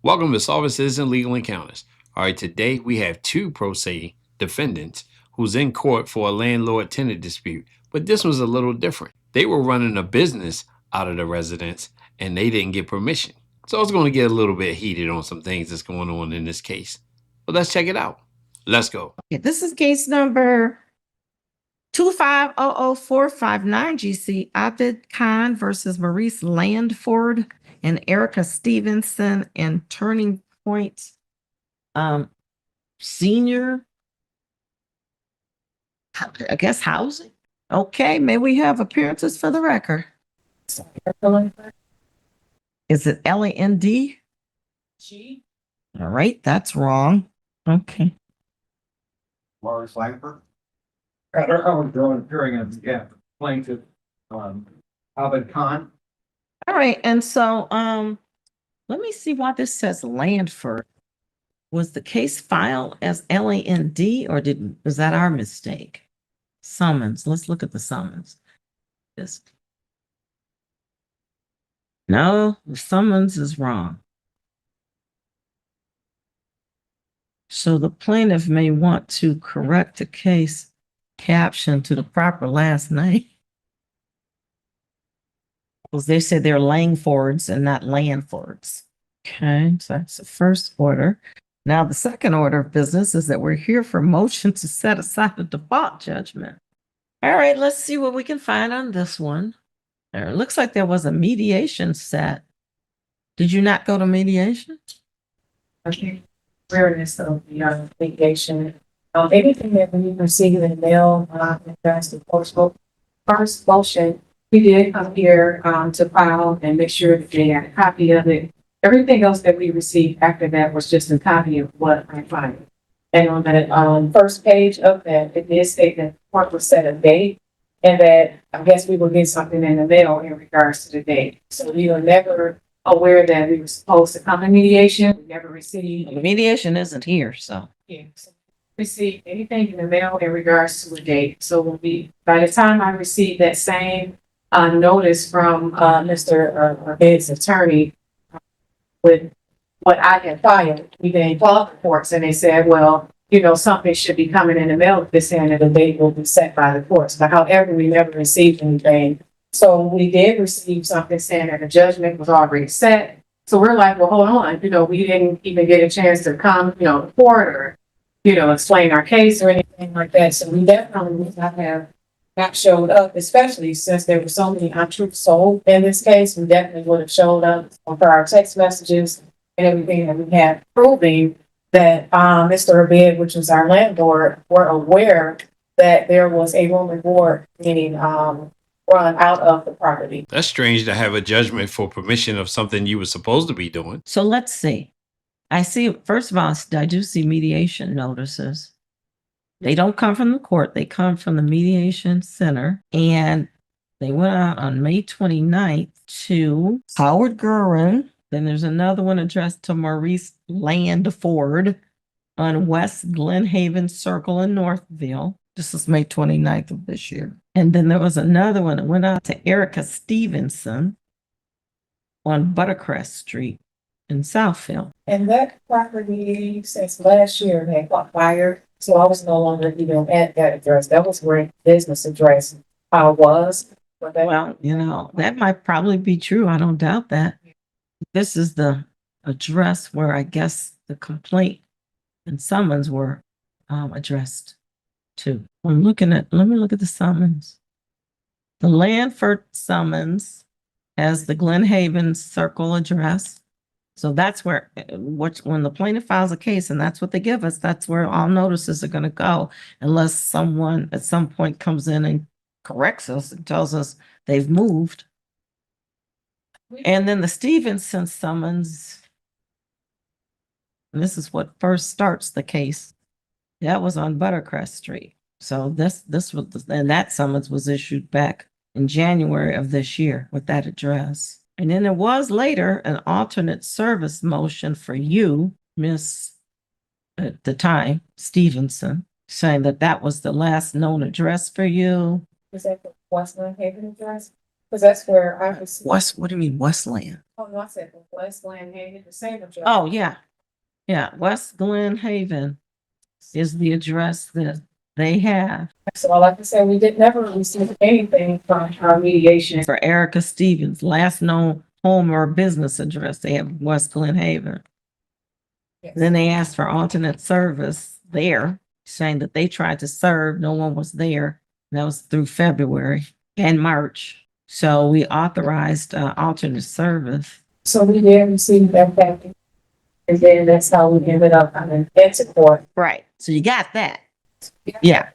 Welcome to Solving Citizen Legal Encounters. All right, today we have two pro se defendants who's in court for a landlord-tenant dispute, but this was a little different. They were running a business out of the residence and they didn't get permission. So it's going to get a little bit heated on some things that's going on in this case. But let's check it out. Let's go. Okay, this is case number 2500459 GC Abid Khan versus Maurice Landford and Erica Stevenson and Turning Point Senior, I guess, housing. Okay, may we have appearances for the record? Is it L-A-N-D? She. All right, that's wrong. Okay. Maurice Langford. I was drawing appearing as plaintiff, Abid Khan. All right, and so let me see why this says Landford. Was the case filed as L-A-N-D or was that our mistake? Summons. Let's look at the summons. No, the summons is wrong. So the plaintiff may want to correct the case caption to the proper last name. Because they said they're Langfords and not Landfords. Okay, so that's the first order. Now, the second order of business is that we're here for motion to set aside the default judgment. All right, let's see what we can find on this one. It looks like there was a mediation set. Did you not go to mediation? Okay. Awareness of the litigation. Anything that we receive in the mail, that's the first motion, we did come here to file and make sure that they had a copy of it. Everything else that we received after that was just a copy of what I find. And on the first page of that, it did state that the court will set a date and that I guess we will get something in the mail in regards to the date. So we were never aware that we were supposed to come to mediation. We never received. The mediation isn't here, so. Yeah, so received anything in the mail in regards to a date. So when by the time I received that same notice from Mr. Abid's attorney with what I had filed, we then called the courts and they said, well, you know, something should be coming in the mail this saying that the date will be set by the courts. But however, we never received anything. So we did receive something saying that the judgment was already set. So we're like, well, hold on, you know, we didn't even get a chance to come, you know, to court or, you know, explain our case or anything like that. So we definitely would not have not showed up, especially since there were so many untruths sold in this case. We definitely would have showed up for our text messages and everything that we had proving that Mr. Abid, which was our landlord, were aware that there was a room and board being run out of the property. That's strange to have a judgment for permission of something you were supposed to be doing. So let's see. I see, first of all, I do see mediation notices. They don't come from the court. They come from the mediation center. And they went out on May 29th to Howard Gurin. Then there's another one addressed to Maurice Landford on West Glenhaven Circle in Northville. This is May 29th of this year. And then there was another one that went out to Erica Stevenson on Buttercrest Street in Southfield. And that property since last year had got fired. So I was no longer even at that address. That was where business address I was. Well, you know, that might probably be true. I don't doubt that. This is the address where I guess the complaint and summons were addressed to. Let me look at the summons. The Landford summons has the Glenhaven Circle address. So that's where, when the plaintiff files a case and that's what they give us, that's where all notices are going to go, unless someone at some point comes in and corrects us and tells us they've moved. And then the Stevenson summons, and this is what first starts the case. That was on Buttercrest Street. So this was, and that summons was issued back in January of this year with that address. And then there was later an alternate service motion for you, Miss, at the time, Stevenson, saying that that was the last known address for you. Is that the West Glenhaven address? Because that's where I was. What do you mean Westland? Oh, no, I said Westland, Haven, the same address. Oh, yeah. Yeah, West Glen Haven is the address that they have So like I said, we did never receive anything from our mediation. for Erica Stevens, last known home or business address. They have West Glen Haven. Yes. Then they asked for alternate service there, saying that they tried to serve, no one was there. That was through February and March. So we authorized alternate service. So we did receive that package. And then that's how we ended up coming into court. Right. So you got that. Yeah.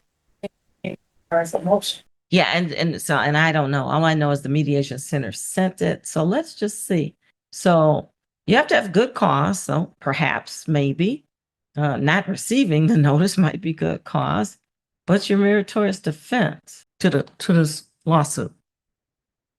As a motion. Yeah, and I don't know. All I know is the mediation center sent it. So let's just see. So you have to have good cause. So perhaps, maybe, not receiving the notice might be good cause. What's your meritorious defense to this lawsuit?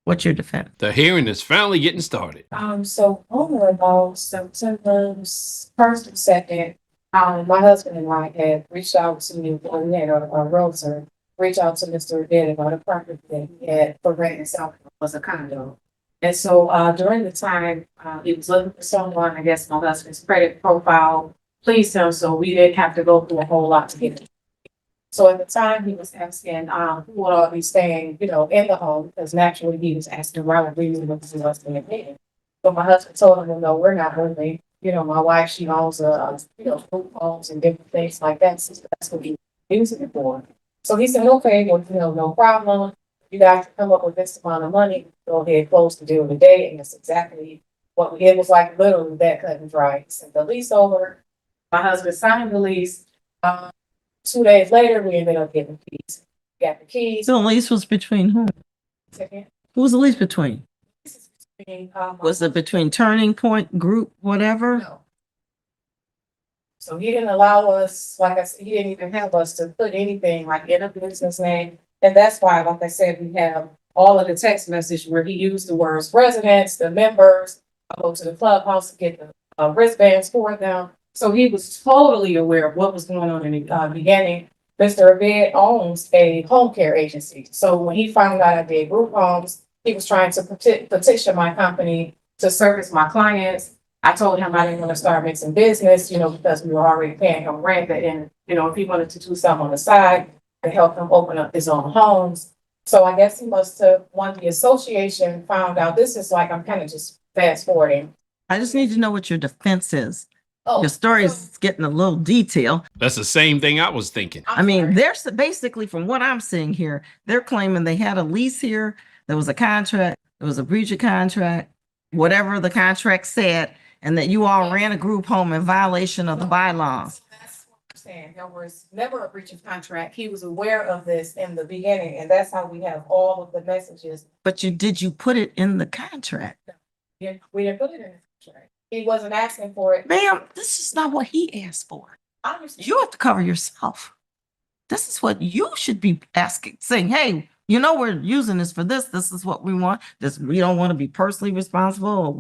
What's your defense? The hearing is finally getting started. So over about September 1st and 2nd, my husband and I had reached out to me, we had a realtor reach out to Mr. Dead about a property that he had for rent in South was a condo. And so during the time he was looking for someone, I guess my husband's credit profile pleased him, so we didn't have to go through a whole lot to get it. So at the time he was asking who would all be staying, in the home, because naturally he was asking why would we look to us being paid. But my husband told him, well, no, we're not moving. My wife, she owns group homes and different things like that. So that's what he using it for. So he said, okay, well, no problem. You guys can come up with this amount of money, go ahead, close the deal today. And that's exactly what it was like, literally that cut and dry. He sent the lease over. My husband signed the lease. 2 days later, we ended up getting the keys. We got the keys. So the lease was between whom? Who was the lease between? Was it between Turning Point Group, whatever? No. So he didn't allow us, like I said, he didn't even have us to put anything like in a business name. And that's why, like I said, we have all of the text message where he used the words residents, the members, I go to the clubhouse to get the wristbands for them. So he was totally aware of what was going on in the beginning. Mr. Abed owns a home care agency. So when he found out I did group homes, he was trying to petition my company to service my clients. I told him I didn't want to start mixing business, because we were already paying him rent. And, if he wanted to do something on the side to help him open up his own homes. So I guess he must have, when the association found out, this is like, I'm kind of just fast forwarding. I just need to know what your defense is. Oh, Your story is getting a little detail. That's the same thing I was thinking. I mean, there's basically, from what I'm seeing here, they're claiming they had a lease here. There was a contract. There was a breach of contract, whatever the contract said, and that you all ran a group home in violation of the bylaws. That's what I'm saying. There was never a breach of contract. He was aware of this in the beginning, and that's how we have all of the messages. But did you put it in the contract? Yeah, we didn't put it in the contract. He wasn't asking for it. Ma'am, this is not what he asked for. I understand. You have to cover yourself. This is what you should be asking, saying, hey, we're using this for this. This is what we want. We don't want to be personally responsible. Or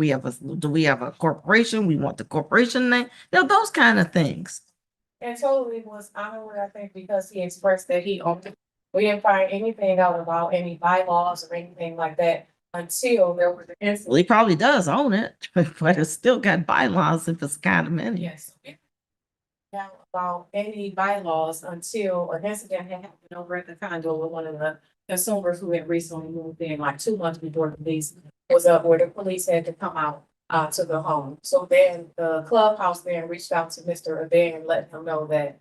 do we have a corporation? We want the corporation name. Those kind of things. And totally was unaware, I think, because he expressed that he owned it. We didn't find anything out about any bylaws or anything like that until there was an incident. Well, he probably does own it, but it's still got bylaws if it's condominium. Yes. Now about any bylaws until an incident had happened over at the condo with one of the consumers who had recently moved in, like 2 months before the lease was up, where the police had to come out to the home. So then the clubhouse then reached out to Mr. Abed and let him know that,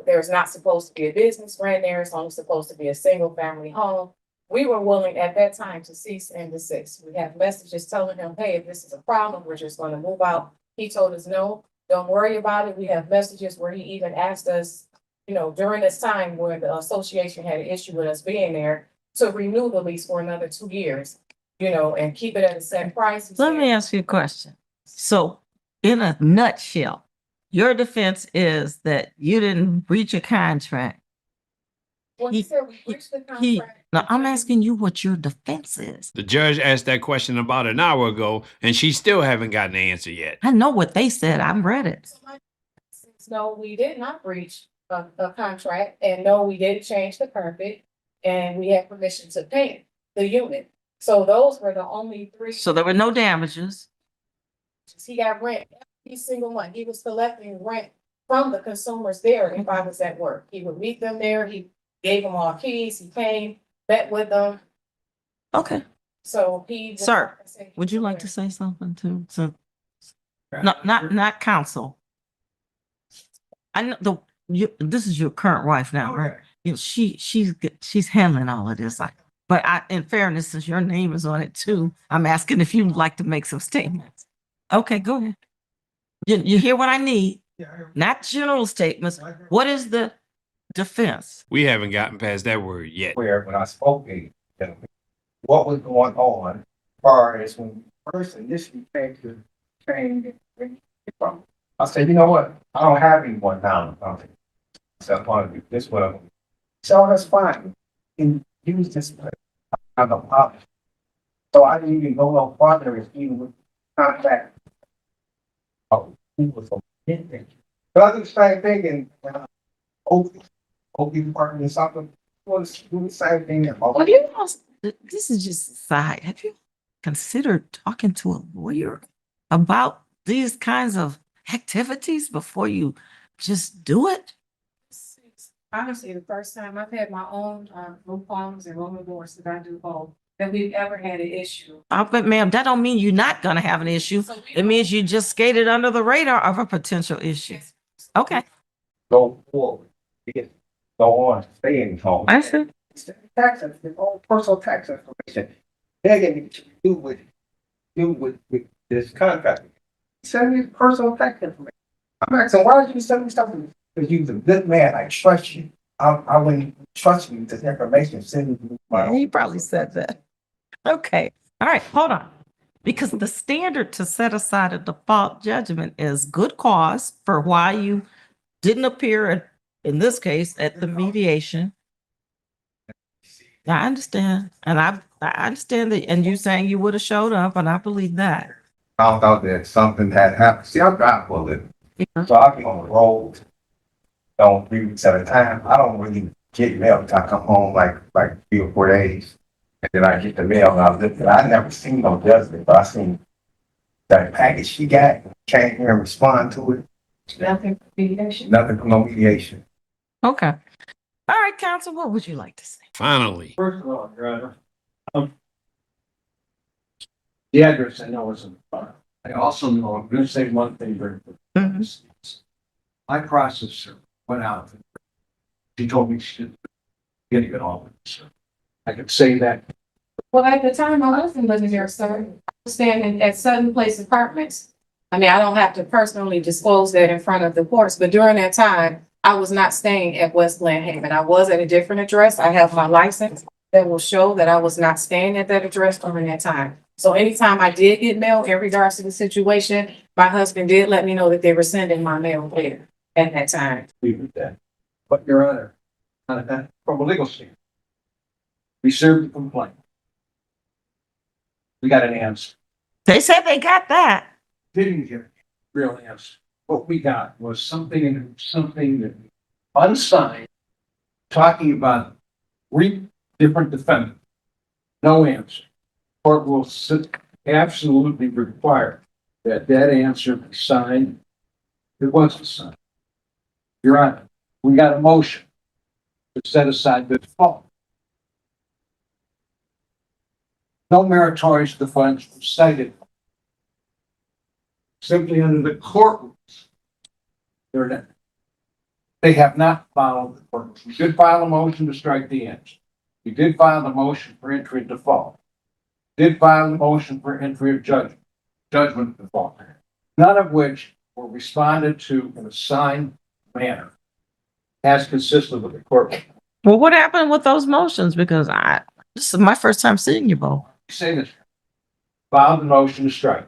there's not supposed to be a business ran there. It's only supposed to be a single family home. We were willing at that time to cease and desist. We have messages telling him, hey, if this is a problem, we're just going to move out. He told us, no, don't worry about it. We have messages where he even asked us, during this time where the association had an issue with us being there, to renew the lease for another 2 years, and keep it at a set price. Let me ask you a question. So in a nutshell, your defense is that you didn't breach a contract. Well, he said we breached the contract. Now, I'm asking you what your defense is. The judge asked that question about an hour ago, and she still haven't gotten the answer yet. I know what they said. I've read it. No, we did not breach a contract, and no, we didn't change the carpet, and we had permission to paint the unit. So those were the only three. So there were no damages. He got rent every single month. He was collecting rent from the consumers there if I was at work. He would meet them there. He gave them all keys. He came, met with them. Okay. So he. Sir, would you like to say something too? So, not counsel. I know this is your current wife now, right? You know, she's handling all of this. But in fairness, since your name is on it too, I'm asking if you'd like to make some statements. Okay, go ahead. You hear what I need, not general statements. What is the defense? We haven't gotten past that word yet. Where when I spoke to you, what was going on as far as when you first initially came from. I said, you know what? I don't have anyone down. So I want to do this one. So that's fine. And use this as a problem. So I didn't even go no farther as even with contact. Oh, he was a thing. But I do the same thing in OP department or something. Was do the same thing. Have you also, this is just a side. Have you considered talking to a lawyer about these kinds of activities before you just do it? Honestly, the first time I've had my own room homes and room boards that I do both, that we've ever had an issue. But ma'am, that don't mean you're not gonna have an issue. It means you just skated under the radar of a potential issue. Okay. Go forward. Go on, stay in home. I see. Taxes, their own personal tax information. They're getting to do with this contract. Send me personal tax information. I'm asking, why did you send me something? Because you're a good man, I trust you. I wouldn't trust you with this information. Send me my Yeah, he probably said that. Okay. All right, hold on. Because the standard to set aside a default judgment is good cause for why you didn't appear in this case at the mediation. I understand. And I understand that, and you saying you would have showed up, and I believe that. found out that something had happened. See, I'm driving for a living. So I be on the road, 3 weeks at a time. I don't really get mail until I come home like 3 or 4 days. And then I get the mail and I look at it. I never seen no judgment, but I seen that package she got, came here and respond to it. Nothing for mediation. Nothing from no mediation. Okay. All right, counsel, what would you like to say? Finally. First of all, Your Honor, the address I know is in the file. I also know, I'm gonna say one thing very quickly. My processor went out. She told me she didn't get it all. I could say that. Well, at the time I wasn't living there, sir. I was staying at Sutton Place Apartments. I mean, I don't have to personally disclose that in front of the courts, but during that time, I was not staying at West Glen Haven. I was at a different address. I have my license that will show that I was not staying at that address during that time. So anytime I did get mail in regards to the situation, my husband did let me know that they were sending my mail there at that time. Leave it at that. But Your Honor, from a legal standpoint, we served the complaint. We got an answer. They said they got that. Didn't get a real answer. What we got was something that unsigned, talking about 3 different defendants. No answer. Court will absolutely require that answer be signed. It wasn't signed. Your Honor, we got a motion to set aside the default. No meritorious defense was cited. Simply under the court rules. They have not followed the court rules. We did file a motion to strike the answer. We did file the motion for entry of default. Did file the motion for entry of judgment default. None of which were responded to in a signed manner as consistent with the court. Well, what happened with those motions? Because this is my first time seeing you both. Say this. Filed the motion to strike.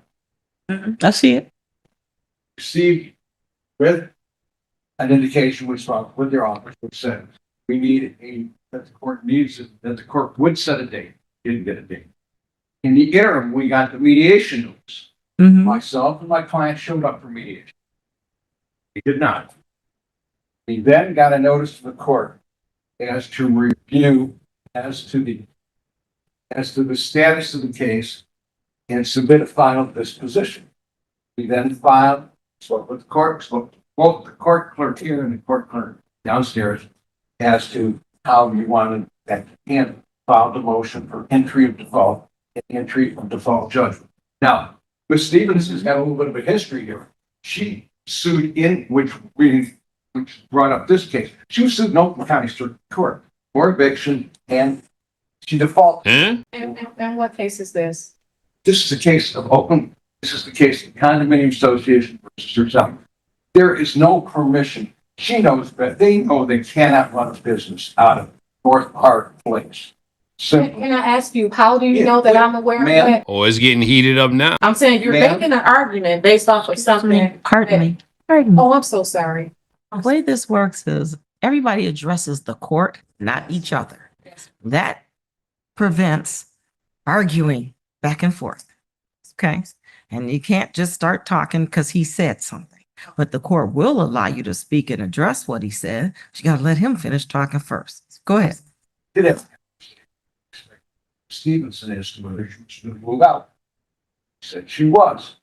I see it. Received with an indication with their office, which said we need that the court needs it, that the court would set a date. Didn't get a date. In the interim, we got the mediation notice. Myself and my client showed up for mediation. He did not. He then got a notice to the court as to review as to the as to the status of the case and submit a final disposition. We then filed, spoke with the court, spoke to both the court clerk here and the court clerk downstairs as to how you wanted that and filed a motion for entry of default and entry of default judgment. Now, Ms. Stevens has got a little bit of a history here. She sued which brought up this case. She was sued in Oakland County Circuit Court for eviction and she defaulted. Huh? And what case is this? This is the case of Oakland. This is the case of Condominium Association versus herself. There is no permission. She knows that they know they cannot run a business out of North Park Place. Simple. Can I ask you, how do you know that I'm aware of Ma'am. that? Oh, it's getting heated up now. I'm saying you're Ma'am? making an argument based off of something. Pardon me. Pardon me. Oh, I'm so sorry. The way this works is everybody addresses the court, not each other. That prevents arguing back and forth. Okay? And you can't just start talking because he said something. But the court will allow you to speak and address what he said. You got to let him finish talking first. Go ahead. Did it. Stevenson asked whether she was going to move out. She said she was.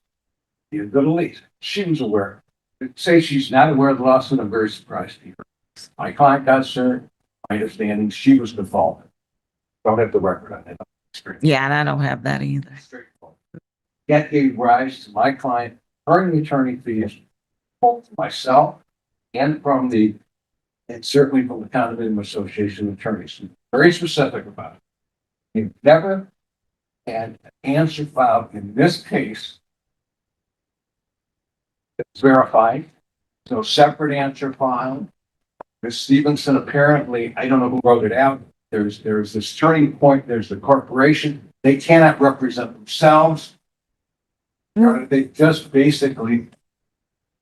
He had good lease. She was aware. To say she's not aware of the lawsuit, I'm very surprised to hear. My client got served. My understanding, she was defaulted. Don't have the record on that. Yeah, and I don't have that either. Straightforward. That gave rise to my client earning attorney fees, both from myself and certainly from the Condominium Association attorneys. Very specific about it. They've never had an answer filed in this case that's verified. No separate answer filed. Ms. Stevenson apparently, I don't know who wrote it out. There's this turning point. There's the corporation. They cannot represent themselves. They just basically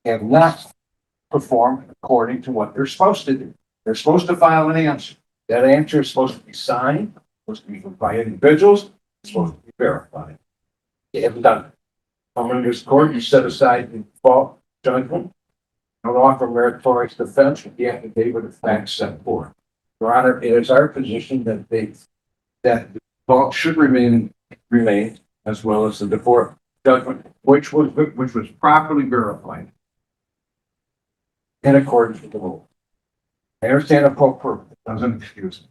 have not performed according to what they're supposed to do. They're supposed to file an answer. That answer is supposed to be signed, supposed to be by individuals, it's supposed to be verified. They haven't done it. I'm in this court, you set aside the default judgment. Don't offer meritorious defense with the affidavit of facts set forth. Your Honor, it is our position that the default should remain as well as the default judgment, which was properly verified in accordance with the rule. I understand the court purpose, doesn't excuse it.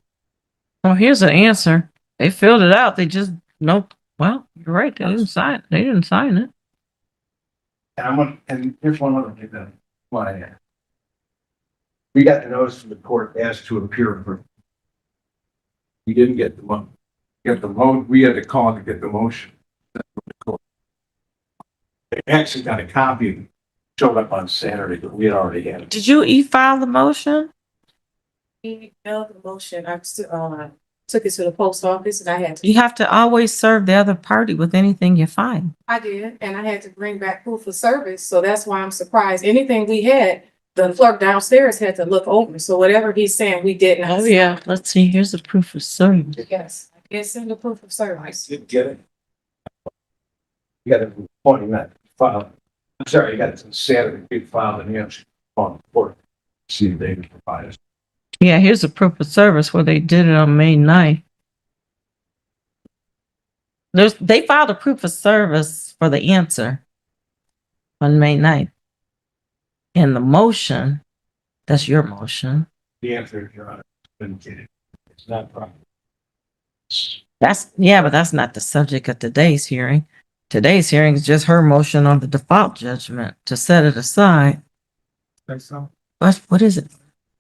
Well, here's the answer. They filled it out. They just well, you're right. They didn't sign. They didn't sign it. And here's one other thing that I want to add. We got the notice from the court as to appear for. We didn't get the money. We had to call to get the motion. They actually got a copy and showed up on Saturday, but we had already had it. Did you e-file the motion? He held the motion. I took it to the post office and I had to. You have to always serve the other party with anything you find. I did, and I had to bring back proof of service, so that's why I'm surprised. Anything we had, the clerk downstairs had to look over, so whatever he's saying, we did not. Oh, yeah. Let's see. Here's the proof of service. Yes, I did send the proof of service. Didn't get it. You got to point that file. I'm sorry, you got it on Saturday, we filed an answer on the court. See if they can provide us. Yeah, here's the proof of service where they did it on May 9th. They filed a proof of service for the answer on May 9th. And the motion, that's your motion. The answer, Your Honor, has been given. It's not proper. But that's not the subject of today's hearing. Today's hearing is just her motion on the default judgment to set it aside. So, What is it?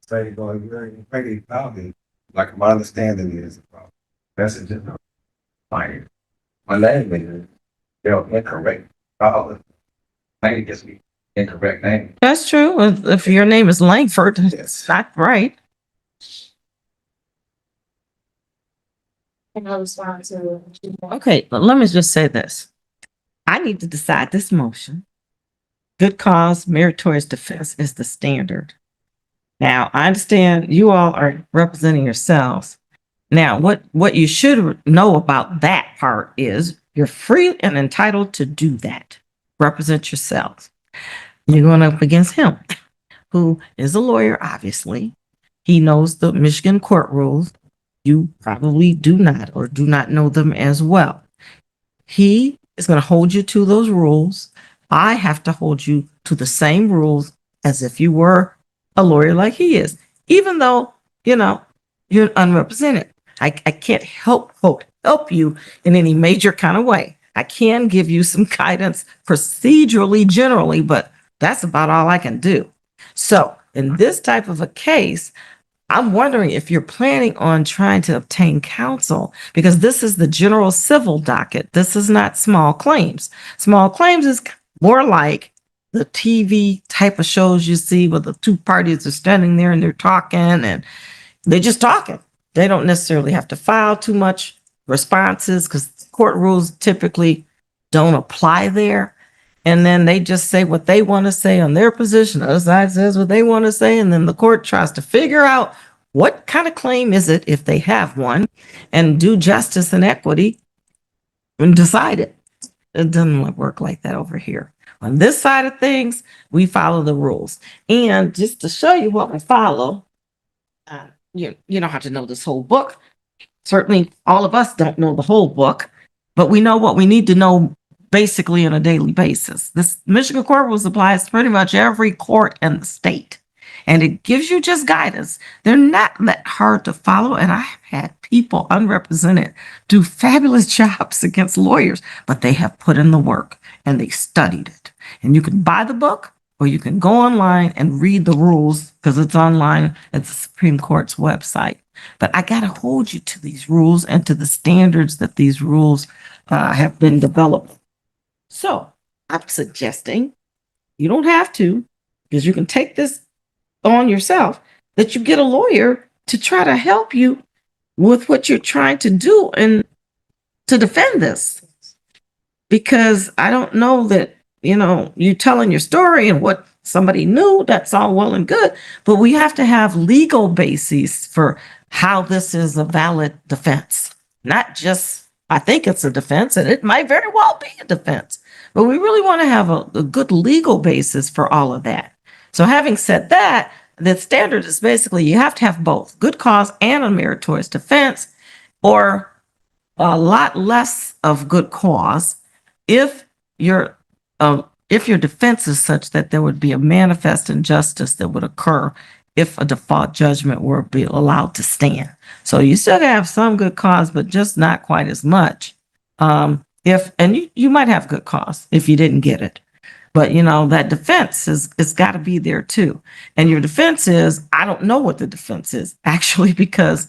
say, well, you're pretty probably, like my understanding is, that's just fine. My name is, they're incorrect. Maybe just be incorrect name. That's true. If your name is Langford, it's Yes. not right. And I respond to. Okay, but let me just say this. I need to decide this motion. Good cause, meritorious defense is the standard. Now, I understand you all are representing yourselves. Now, what you should know about that part is you're free and entitled to do that. Represent yourselves. You're going up against him, who is a lawyer, obviously. He knows the Michigan court rules. You probably do not or do not know them as well. He is going to hold you to those rules. I have to hold you to the same rules as if you were a lawyer like he is, even though, you're unrepresented. I can't help you in any major kind of way. I can give you some guidance procedurally, generally, but that's about all I can do. So in this type of a case, I'm wondering if you're planning on trying to obtain counsel, because this is the general civil docket. This is not small claims. Small claims is more like the TV type of shows you see where the two parties are standing there and they're talking and they're just talking. They don't necessarily have to file too much responses because court rules typically don't apply there. And then they just say what they want to say on their position. The other side says what they want to say. And then the court tries to figure out what kind of claim is it, if they have one, and do justice and equity and decide it. It doesn't work like that over here. On this side of things, we follow the rules. And just to show you what we follow, you don't have to know this whole book. Certainly, all of us don't know the whole book, but we know what we need to know basically on a daily basis. This Michigan Court Rules applies to pretty much every court in the state, and it gives you just guidance. They're not that hard to follow, and I've had people unrepresented do fabulous jobs against lawyers, but they have put in the work and they studied it. And you can buy the book or you can go online and read the rules because it's online at the Supreme Court's website. But I got to hold you to these rules and to the standards that these rules have been developed. So I'm suggesting, you don't have to, because you can take this on yourself, that you get a lawyer to try to help you with what you're trying to do and to defend this. Because I don't know that, you telling your story and what somebody knew, that's all well and good, but we have to have legal bases for how this is a valid defense. Not just, I think it's a defense, and it might very well be a defense, but we really want to have a good legal basis for all of that. So having said that, the standard is basically you have to have both good cause and a meritorious defense, or a lot less of good cause if your defense is such that there would be a manifest injustice that would occur if a default judgment were be allowed to stand. So you still have some good cause, but just not quite as much. You might have good cause if you didn't get it. But that defense it's got to be there too. And your defense is, I don't know what the defense is actually, because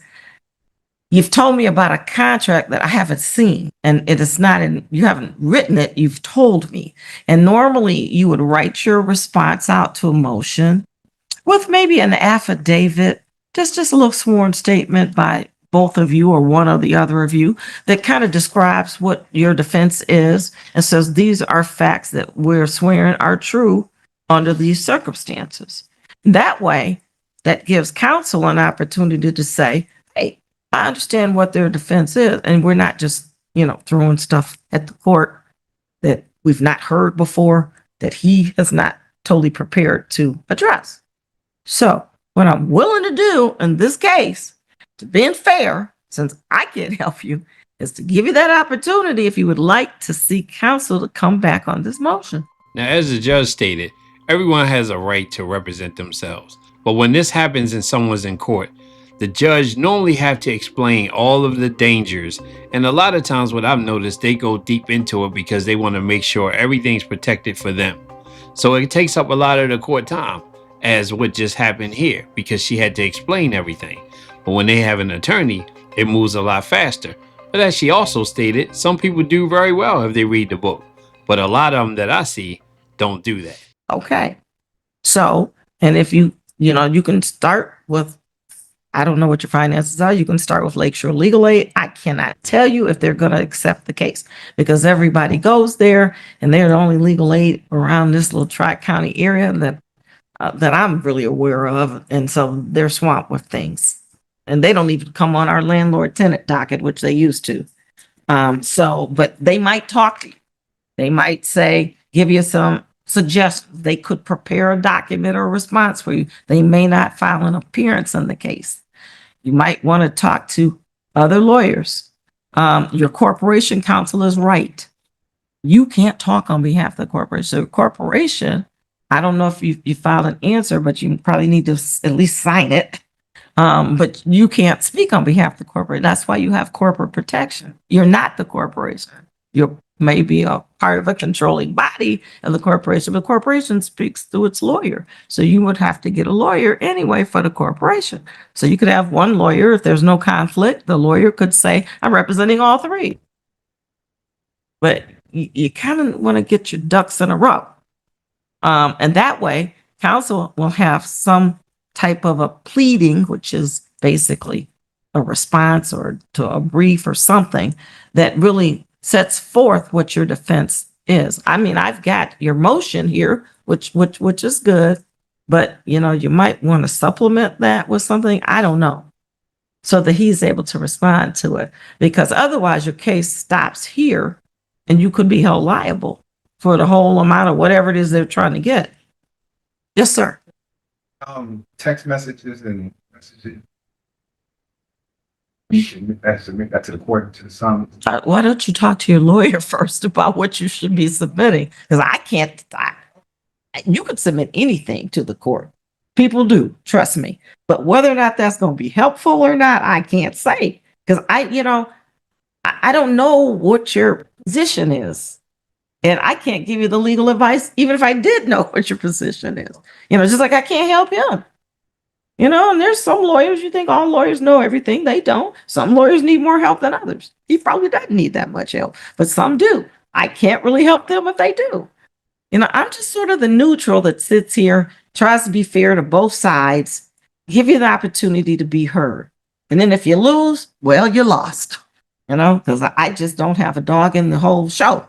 you've told me about a contract that I haven't seen, and it is not you haven't written it, you've told me. And normally you would write your response out to a motion with maybe an affidavit, just a little sworn statement by both of you or one or the other of you that kind of describes what your defense is and says these are facts that we're swearing are true under these circumstances. That way, that gives counsel an opportunity to say, hey, I understand what their defense is, and we're not just, throwing stuff at the court that we've not heard before, that he has not totally prepared to address. So what I'm willing to do in this case, to being fair, since I can't help you, is to give you that opportunity if you would like to seek counsel to come back on this motion. Now, as the judge stated, everyone has a right to represent themselves. But when this happens and someone's in court, the judge normally have to explain all of the dangers. And a lot of times what I've noticed, they go deep into it because they want to make sure everything's protected for them. So it takes up a lot of the court time, as what just happened here, because she had to explain everything. But when they have an attorney, it moves a lot faster. But as she also stated, some people do very well if they read the book. But a lot of them that I see don't do that. Okay. So, and if you can start with, I don't know what your finances are. You can start with Lakeshore Legal Aid. I cannot tell you if they're going to accept the case because everybody goes there and they're the only legal aid around this little Tri-County area that I'm really aware of. And so they're swamped with things. And they don't even come on our landlord-tenant docket, which they used to. But they might talk to you. They might give you some suggestions. They could prepare a document or a response for you. They may not file an appearance in the case. You might want to talk to other lawyers. Your corporation counsel is right. You can't talk on behalf of the corporation. So corporation, I don't know if you filed an answer, but you probably need to at least sign it. But you can't speak on behalf of the corporation. That's why you have corporate protection. You're not the corporation. You're maybe a part of a controlling body of the corporation, but the corporation speaks through its lawyer. So you would have to get a lawyer anyway for the corporation. So you could have one lawyer. If there's no conflict, the lawyer could say, I'm representing all three. But you kind of want to get your ducks in a row. And that way, counsel will have some type of a pleading, which is basically a response or to a brief or something that really sets forth what your defense is. I mean, I've got your motion here, which is good, but you know, you might want to supplement that with something. I don't know. So that he's able to respond to it, because otherwise your case stops here and you could be held liable for the whole amount of whatever it is they're trying to get. Yes, sir. Text messages and messages. You should submit that to the court to the summons. Why don't you talk to your lawyer first about what you should be submitting? Because I can't, you could submit anything to the court. People do, trust me. But whether or not that's going to be helpful or not, I can't say. Because I don't know what your position is. And I can't give you the legal advice, even if I did know what your position is. Just like I can't help him. And there's some lawyers, you think all lawyers know everything. They don't. Some lawyers need more help than others. He probably doesn't need that much help, but some do. I can't really help them if they do. I'm just sort of the neutral that sits here, tries to be fair to both sides, give you the opportunity to be heard. And then if you lose, well, you lost, because I just don't have a dog in the whole show.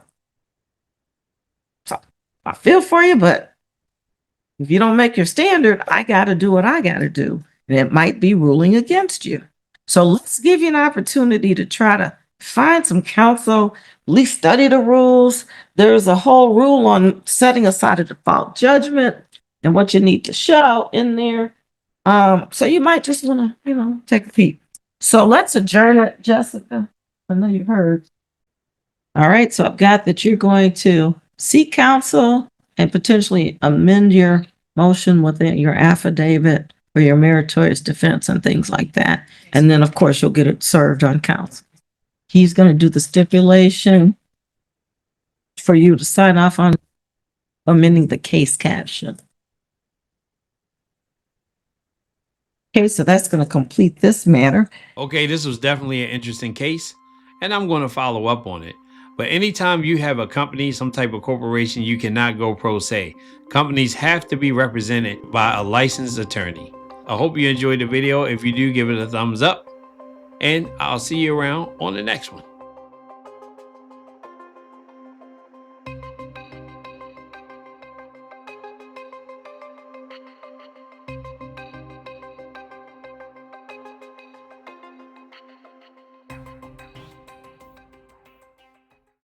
So I feel for you, but if you don't make your standard, I got to do what I got to do. And it might be ruling against you. So let's give you an opportunity to try to find some counsel, at least study the rules. There's a whole rule on setting aside a default judgment and what you need to show in there. So you might just want to, take a peek. So let's adjourn it, Jessica. I know you heard. All right. So I've got that you're going to seek counsel and potentially amend your motion within your affidavit or your meritorious defense and things like that. And then, of course, you'll get it served on counsel. He's going to do the stipulation for you to sign off on amending the case caption. Okay, so that's going to complete this matter. Okay, this was definitely an interesting case, and I'm going to follow up on it. But anytime you have a company, some type of corporation, you cannot go pro se. Companies have to be represented by a licensed attorney. I hope you enjoyed the video. If you do, give it a thumbs up. And I'll see you around on the next one.